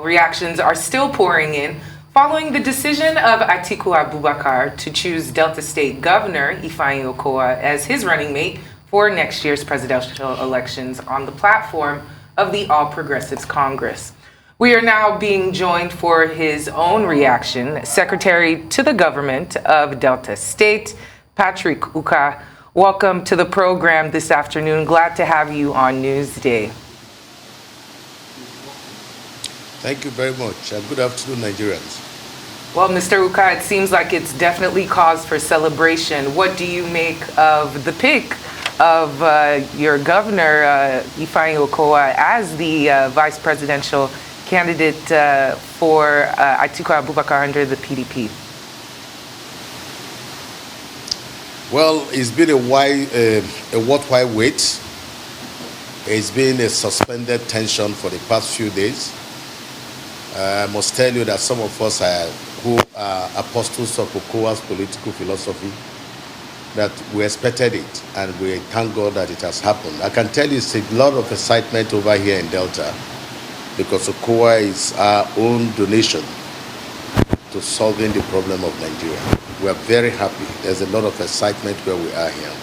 Reactions are still pouring in following the decision of Atiku Abubakar to choose Delta State Governor Ifeanyi Okowa as his running mate for next year's presidential elections on the platform of the All Progressives Congress. We are now being joined for his own reaction, Secretary to the Government of Delta State, Patrick Ukah. Welcome to the program this afternoon. Glad to have you on Newsday. Thank you very much. Good afternoon, Nigerians. Well, Mr. Ukah, it seems like it's definitely cause for celebration. What do you make of the pick of your governor, Ifeanyi Okowa, as the vice presidential candidate for Atiku Abubakar under the PDP? Well, it's been a worthwhile wait. It's been a suspended tension for the past few days. I must tell you that some of us who are apostles of Okowa's political philosophy, that we expected it, and we thank God that it has happened. I can tell you it's a lot of excitement over here in Delta because Okowa is our own donation to solving the problem of Nigeria. We are very happy. There's a lot of excitement where we are here.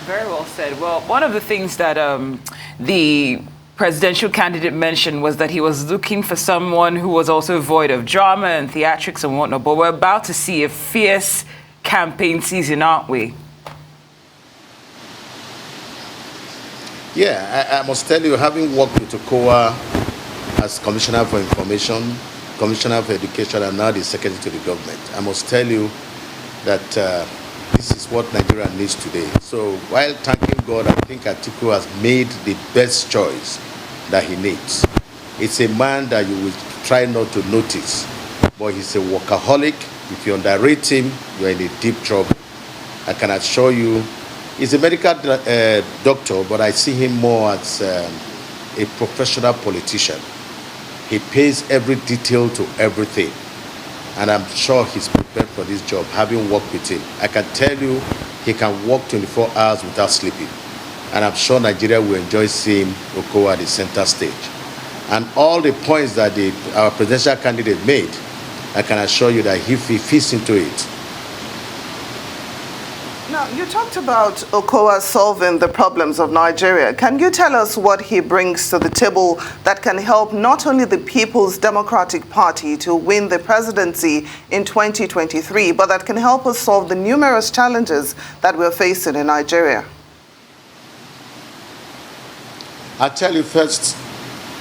Very well said. Well, one of the things that the presidential candidate mentioned was that he was looking for someone who was also void of drama and theatrics and whatnot, but we're about to see a fierce campaign season, aren't we? Yeah, I must tell you, having worked with Okowa as Commissioner for Information, Commissioner for Education, and now the Secretary to the Government, I must tell you that this is what Nigeria needs today. So while thanking God, I think Atiku has made the best choice that he needs. It's a man that you will try not to notice, but he's a workaholic. If you underrate him, you're in a deep trouble. I can assure you, he's a medical doctor, but I see him more as a professional politician. He pays every detail to everything. And I'm sure he's prepared for this job, having worked with him. I can tell you, he can work 24 hours without sleeping. And I'm sure Nigeria will enjoy seeing Okowa at the center stage. And all the points that our presidential candidate made, I can assure you that if he fits into it. Now, you talked about Okowa solving the problems of Nigeria. Can you tell us what he brings to the table that can help not only the People's Democratic Party to win the presidency in 2023, but that can help us solve the numerous challenges that we're facing in Nigeria? I'll tell you first,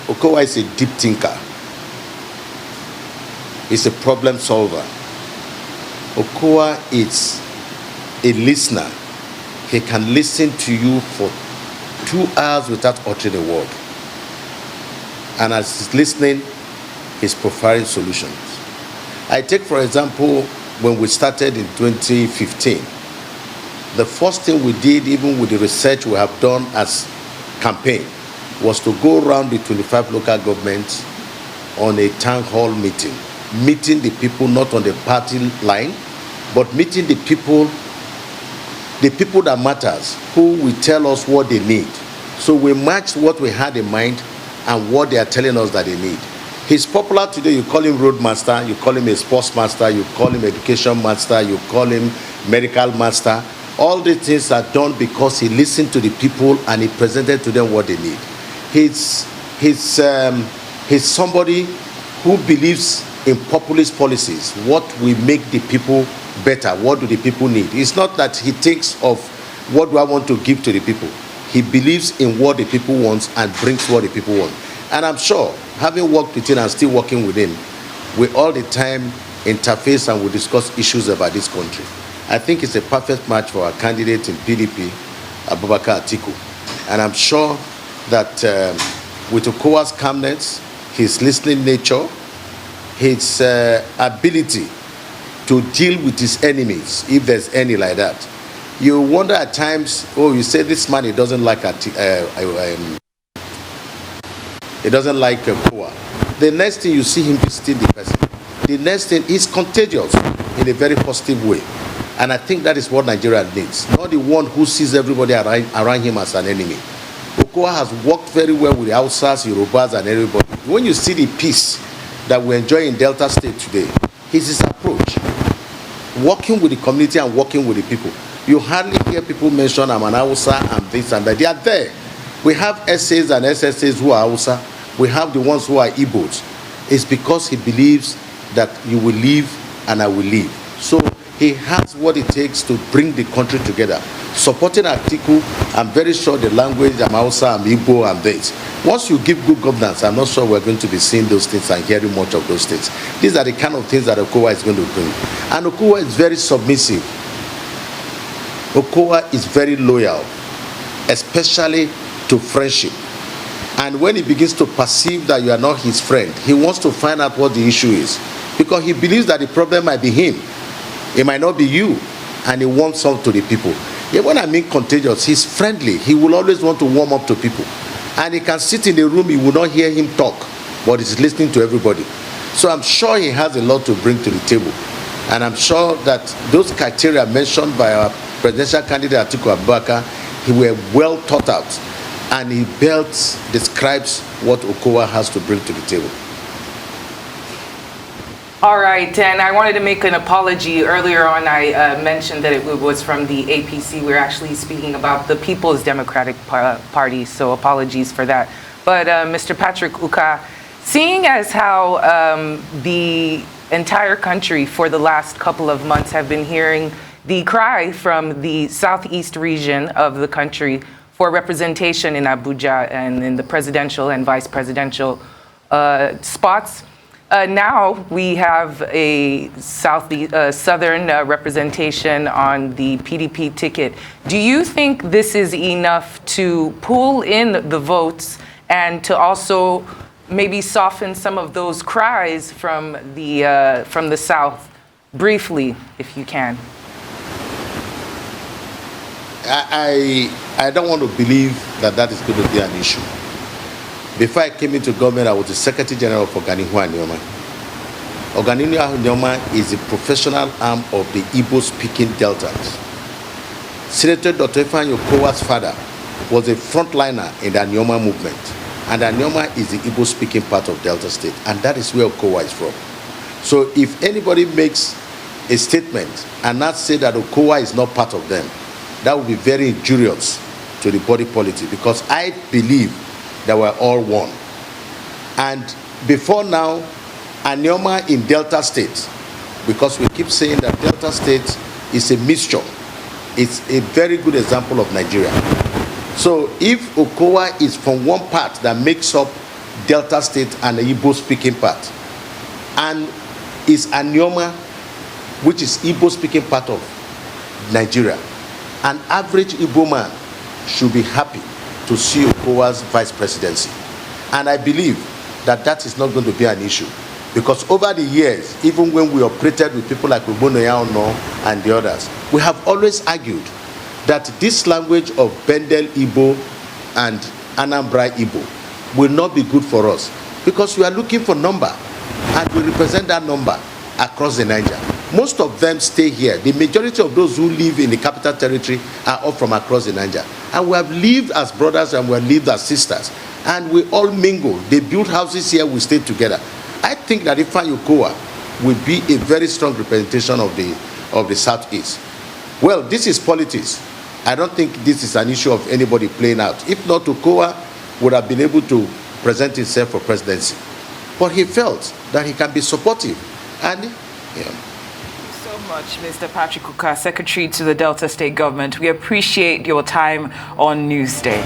Okowa is a deep thinker. He's a problem solver. Okowa is a listener. He can listen to you for 2 hours without uttering a word. And as he's listening, he's providing solutions. I take, for example, when we started in 2015, the first thing we did, even with the research we have done as campaign, was to go around the 25 local governments on a town hall meeting the people not on the party line, but meeting the people that matters, who will tell us what they need. So we matched what we had in mind and what they are telling us that they need. He's popular today. You call him road master, you call him a sports master, you call him education master, you call him medical master. All these things are done because he listened to the people and he presented to them what they need. He's somebody who believes in populist policies. What will make the people better? What do the people need? It's not that he thinks of what do I want to give to the people. He believes in what the people want and brings what the people want. And I'm sure, having worked with him and still working with him, we all the time interface and we discuss issues about this country. I think it's a perfect match for our candidate in PDP, Abubakar Atiku. And I'm sure that with Okowa's calmness, his listening nature, his ability to deal with his enemies, if there's any like that. You wonder at times, oh, you say this man, he doesn't like Okowa. The next thing you see him visiting the person. The next thing is contagious in a very positive way. And I think that is what Nigeria needs. Not the one who sees everybody around him as an enemy. Okowa has worked very well with the Hausas, Yorubas, and everybody. When you see the peace that we enjoy in Delta State today, his approach, working with the community and working with the people. You hardly hear people mention I'm an Hausa and this and that. They are there. We have SAs and SSAs who are Hausa. We have the ones who are Igbos. It's because he believes that you will live and I will live. So he has what it takes to bring the country together. Supporting Atiku, I'm very sure the language, I'm Hausa, I'm Igbo, and this. Once you give good governance, I'm not sure we're going to be seeing those things and hearing much of those things. These are the kind of things that Okowa is going to bring. And Okowa is very submissive. Okowa is very loyal, especially to friendship. And when he begins to perceive that you are not his friend, he wants to find out what the issue is. Because he believes that the problem might be him. It might not be you. And he wants some to the people. Yeah, when I mean contagious, he's friendly. He will always want to warm up to people. And he can sit in the room, you will not hear him talk, but he's listening to everybody. So I'm sure he has a lot to bring to the table. And I'm sure that those criteria mentioned by our presidential candidate Atiku Abubakar, he were well thought out. And he describes what Okowa has to bring to the table. All right, and I wanted to make an apology. Earlier on, I mentioned that it was from the APC. We're actually speaking about the People's Democratic Party, so apologies for that. But Mr. Patrick Ukah, seeing as how the entire country for the last couple of months have been hearing the cry from the southeast region of the country for representation in Abuja and in the presidential and vice presidential spots, now we have a southern representation on the PDP ticket. Do you think this is enough to pull in the votes and to also maybe soften some of those cries from the South? Briefly, if you can. I don't want to believe that is going to be an issue. Before I came into government, I was the Secretary General for Oganihu Anyoma. Oganihu Anyoma is the professional arm of the Igbo-speaking Deltas. Senator Dr. Ifeanyi Okowa's father was a frontliner in the Anyoma movement. And Anyoma is the Igbo-speaking part of Delta State. And that is where Okowa is from. So if anybody makes a statement and not say that Okowa is not part of them, that would be very injurious to the body politic, because I believe that we're all one. And before now, Anyoma in Delta State, because we keep saying that Delta State is a mixture, it's a very good example of Nigeria. So if Okowa is from one part that makes up Delta State and the Igbo-speaking part, and is Anyoma, which is Igbo-speaking part of Nigeria, an average Igbo man should be happy to see Okowa's vice presidency. And I believe that is not going to be an issue. Because over the years, even when we operated with people like Ubonoya Ono and the others, we have always argued that this language of Bendel Igbo and Anambra Igbo will not be good for us. Because we are looking for number, and we represent that number across the Niger. Most of them stay here. The majority of those who live in the capital territory are all from across the Niger. And we have lived as brothers and we have lived as sisters. And we all mingle. They build houses here, we stay together. I think that Ifeanyi Okowa will be a very strong representation of the Southeast. Well, this is politics. I don't think this is an issue of anybody playing out. If not, Okowa would have been able to present himself for presidency. But he felt that he can be supportive. And, so much, Mr. Patrick Ukah, Secretary to the Delta State Government. We appreciate your time on Newsday.